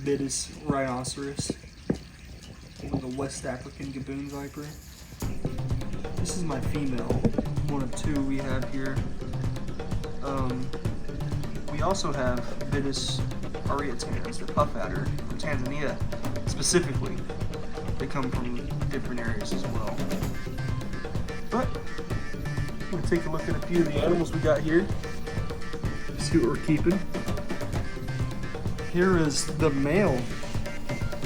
Venomous rhinoceros, or the West African gaboon viper. This is my female, one of two we have here. We also have Venomous arietans, the puff adder from Tanzania specifically. They come from different areas as well. But we'll take a look at a few of the animals we got here. See what we're keeping. Here is the male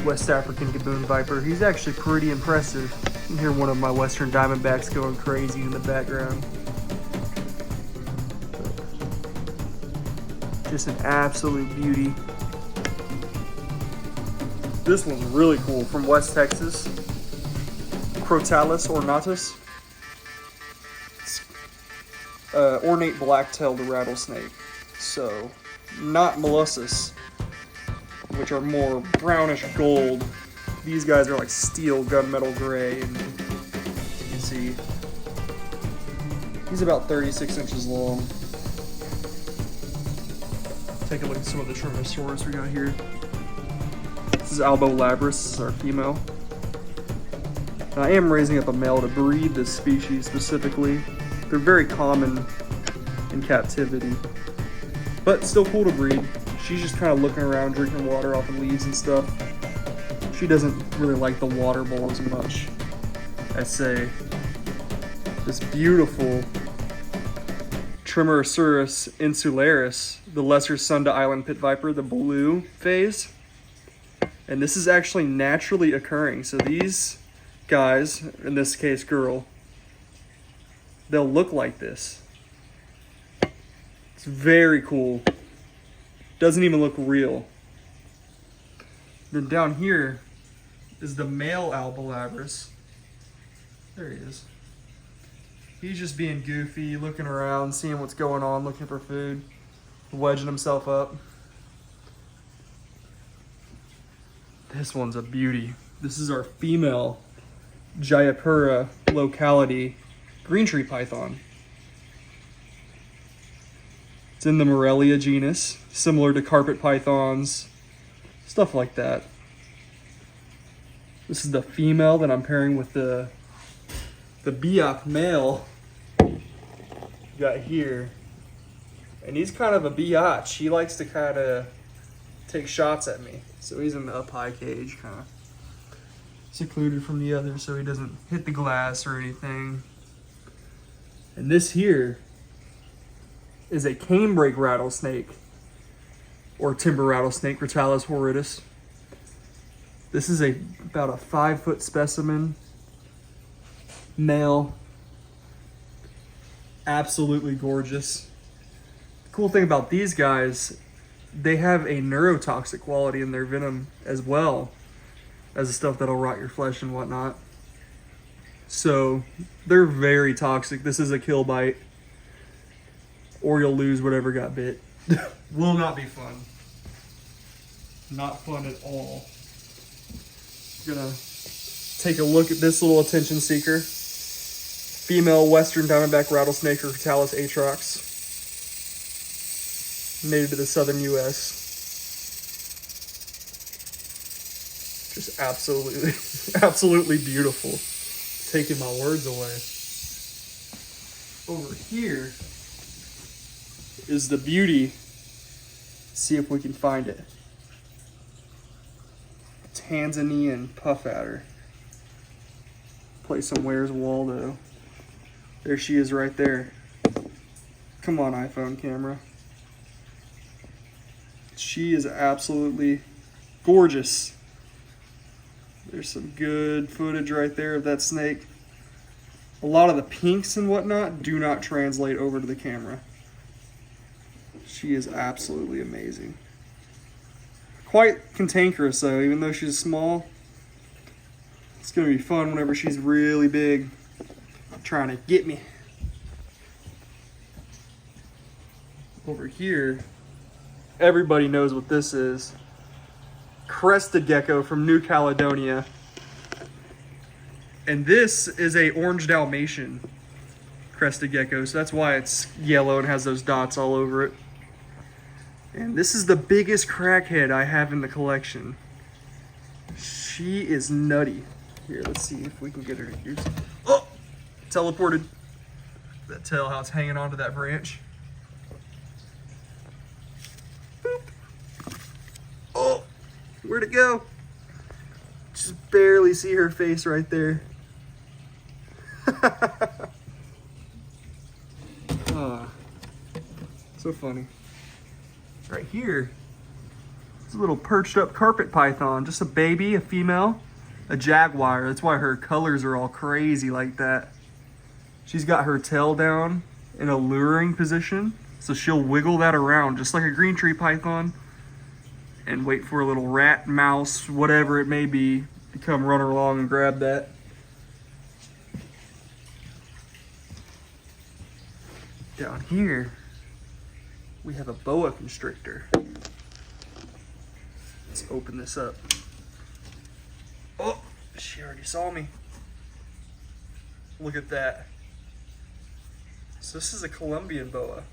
West African gaboon viper. He's actually pretty impressive. You can hear one of my western diamondbacks going crazy in the background. Just an absolute beauty. This one's really cool, from West Texas. Reptiles ornatus. Ornate black-tailed rattlesnake. So, not molluscus, which are more brownish gold. These guys are like steel gunmetal gray, and you can see he's about 36 inches long. Take a look at some of the Tyrannosaurus we got here. This is Albo labris, this is our female. And I am raising up a male to breed this species specifically. They're very common in captivity, but still cool to breed. She's just kind of looking around, drinking water off the leaves and stuff. She doesn't really like the water bowl as much as, say, this beautiful Trimerosaurus insularis, the lesser Sunda island pit viper, the blue phase. And this is actually naturally occurring. So these guys, in this case girl, they'll look like this. It's very cool. Doesn't even look real. Then down here is the male Albo labris. There he is. He's just being goofy, looking around, seeing what's going on, looking for food, wedging himself up. This one's a beauty. This is our female Jayapura locality green tree python. It's in the Morelia genus, similar to carpet pythons, stuff like that. This is the female that I'm pairing with the Biak male we got here. And he's kind of a biatch. He likes to kind of take shots at me. So he's in the up high cage, kind of secluded from the others so he doesn't hit the glass or anything. And this here is a canebrake rattlesnake, or timber rattlesnake, Reptiles horridus. This is about a 5-foot specimen, male, absolutely gorgeous. The cool thing about these guys, they have a neurotoxic quality in their venom as well as the stuff that'll rot your flesh and whatnot. So they're very toxic. This is a kill bite, or you'll lose whatever got bit. Will not be fun. Not fun at all. Gonna take a look at this little attention seeker. Female western diamondback rattlesnake, or Reptiles atrox. Native to the southern US. Just absolutely beautiful. Taking my words away. Over here is the beauty. See if we can find it. Tanzanian puff adder. Play some Where's Waldo. There she is right there. Come on, iPhone camera. She is absolutely gorgeous. There's some good footage right there of that snake. A lot of the pinks and whatnot do not translate over to the camera. She is absolutely amazing. Quite cantankerous though, even though she's small. It's gonna be fun whenever she's really big, trying to get me. Over here, everybody knows what this is. Crested gecko from New Caledonia. And this is a orange Dalmatian crested gecko, so that's why it's yellow and has those dots all over it. And this is the biggest crackhead I have in the collection. She is nutty. Here, let's see if we can get her to use. Oh! Teleported. That tail, how it's hanging onto that branch. Boop. Oh! Where'd it go? Just barely see her face right there. Oh, so funny. Right here, it's a little perched up carpet python. Just a baby, a female, a jaguar. That's why her colors are all crazy like that. She's got her tail down in a luring position, so she'll wiggle that around just like a green tree python and wait for a little rat, mouse, whatever it may be, to come run along and grab that. Down here, we have a boa constrictor. Let's open this up. Oh, she already saw me. Look at that. So this is a Colombian boa.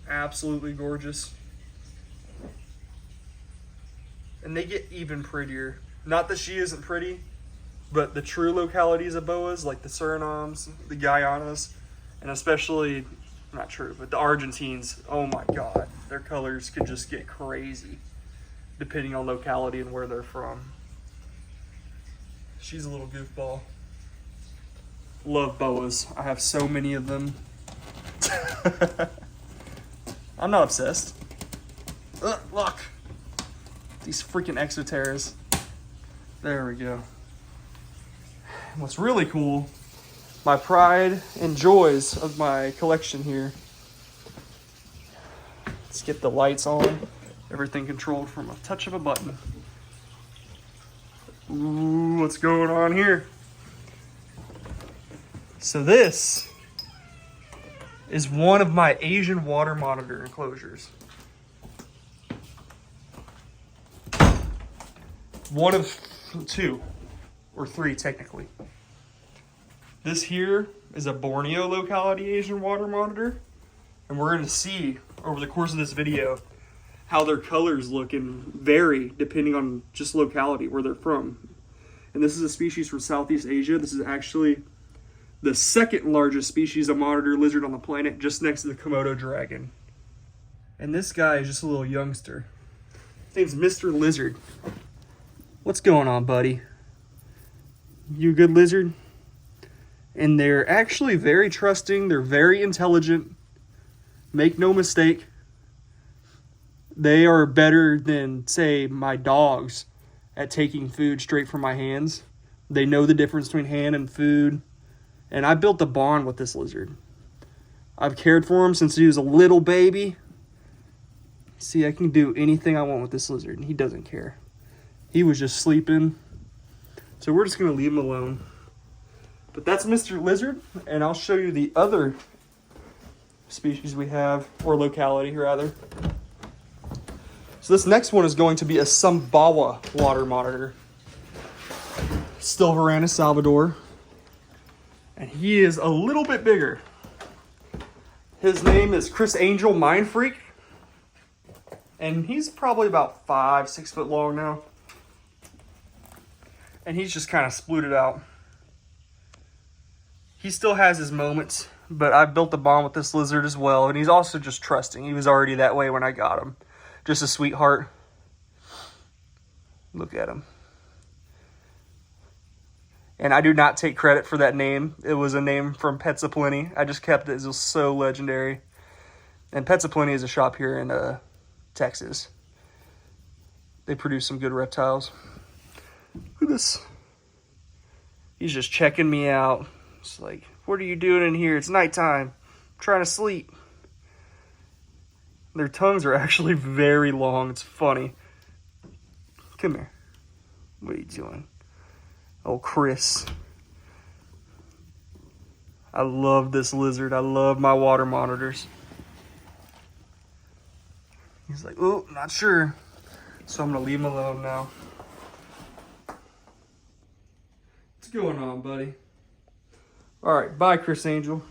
Absolutely gorgeous. And they get even prettier. Not that she isn't pretty, but the true localities of boas, like the Surinames, the Guyanas, and especially, not true, but the Argentines, oh my God, their colors could just get crazy depending on locality and where they're from. She's a little goofball. Love boas. I have so many of them. I'm not obsessed. Ugh, look. These freaking exoteras. There we go. And what's really cool, my pride and joys of my collection here. Let's get the lights on. Everything controlled from a touch of a button. Ooh, what's going on here? So this is one of my Asian water monitor enclosures. One of two, or three technically. This here is a Borneo locality Asian water monitor, and we're going to see over the course of this video how their colors look and vary depending on just locality, where they're from. And this is a species from Southeast Asia. This is actually the second largest species of monitor lizard on the planet, just next to the Komodo dragon. And this guy is just a little youngster. His name's Mr. Lizard. What's going on, buddy? You a good lizard? And they're actually very trusting. They're very intelligent. Make no mistake. They are better than, say, my dogs at taking food straight from my hands. They know the difference between hand and food. And I built a bond with this lizard. I've cared for him since he was a little baby. See, I can do anything I want with this lizard, and he doesn't care. He was just sleeping. So we're just going to leave him alone. But that's Mr. Lizard, and I'll show you the other species we have, or locality rather. So this next one is going to be a Sumbawa water monitor. Stilvarana Salvador. And he is a little bit bigger. His name is Chris Angel Mind Freak. And he's probably about 5-6 foot long now. And he's just kind of splooted out. He still has his moments, but I built a bond with this lizard as well. And he's also just trusting. He was already that way when I got him. Just a sweetheart. Look at him. And I do not take credit for that name. It was a name from Pets A Plenty. I just kept it. It was so legendary. And Pets A Plenty is a shop here in Texas. They produce some good reptiles. Look at this. He's just checking me out. It's like, what are you doing in here? It's nighttime. I'm trying to sleep. Their tongues are actually very long. It's funny. Come here. What are you doing? Oh, Chris. I love this lizard. I love my water monitors. He's like, oh, not sure. So I'm going to leave him alone now. What's going on, buddy? All right, bye, Chris Angel.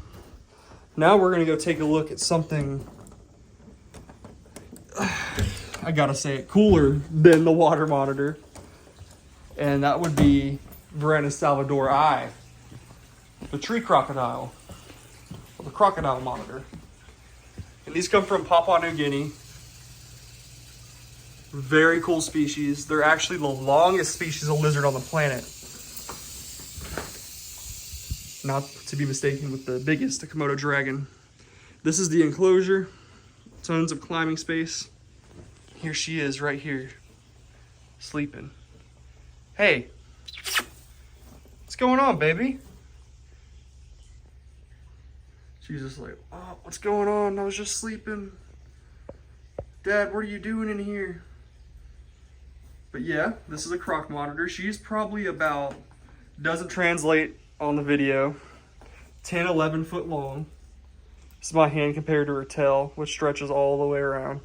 Now we're gonna go take a look at something, I gotta say it, cooler than the water monitor. And that would be Venomous Salvadori, the tree crocodile, or the crocodile monitor. And these come from Papua New Guinea. Very cool species. They're actually the longest species of lizard on the planet. Not to be mistaken with the biggest, the Komodo dragon. This is the enclosure. Tons of climbing space. Here she is right here, sleeping. Hey, what's going on, baby? She's just like, oh, what's going on? I was just sleeping. Dad, what are you doing in here? But yeah, this is a croc monitor. She's probably about, doesn't translate on the video, 10, 11 foot long. This is my hand compared to her tail, which stretches all the way around.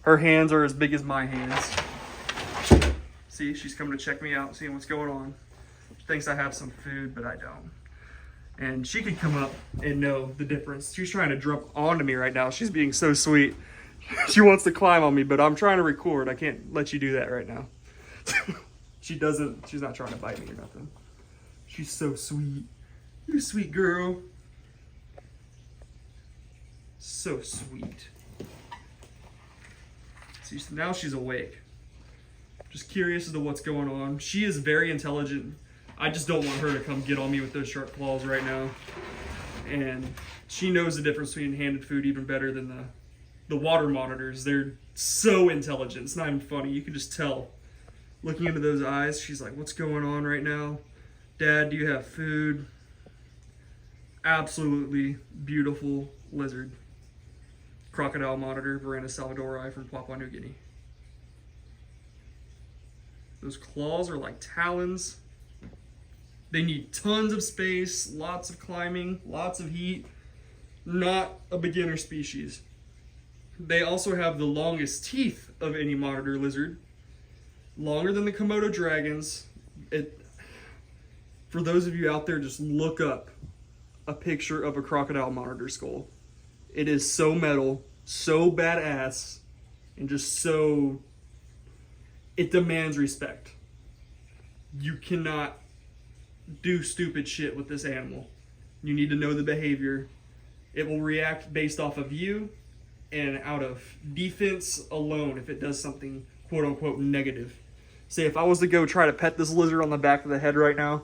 Her hands are as big as my hands. See, she's coming to check me out, seeing what's going on. She thinks I have some food, but I don't. And she could come up and know the difference. She's trying to jump onto me right now. She's being so sweet. She wants to climb on me, but I'm trying to record. I can't let you do that right now. She's not trying to bite me or nothing. She's so sweet. You're a sweet girl. So sweet. See, now she's awake. Just curious as to what's going on. She is very intelligent. I just don't want her to come get on me with those sharp claws right now. And she knows the difference between handed food even better than the water monitors. They're so intelligent. It's not even funny. You can just tell. Looking into those eyes, she's like, what's going on right now? Dad, do you have food? Absolutely beautiful lizard. Crocodile monitor, Venomous Salvadori from Papua New Guinea. Those claws are like talons. They need tons of space, lots of climbing, lots of heat. Not a beginner species. They also have the longest teeth of any monitor lizard. Longer than the Komodo dragons. For those of you out there, just look up a picture of a crocodile monitor skull. It is so metal, so badass, and just so, it demands respect. You cannot do stupid shit with this animal. You need to know the behavior. It will react based off of you and out of defense alone if it does something quote unquote negative. Say if I was to go try to pet this lizard on the back of the head right now,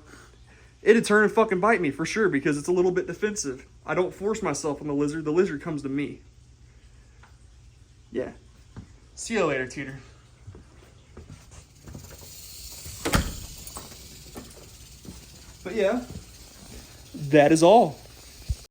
it'd turn and fucking bite me for sure because it's a little bit defensive. I don't force myself on the lizard comes to me. Yeah. See you later, Teeter. But yeah, that is all.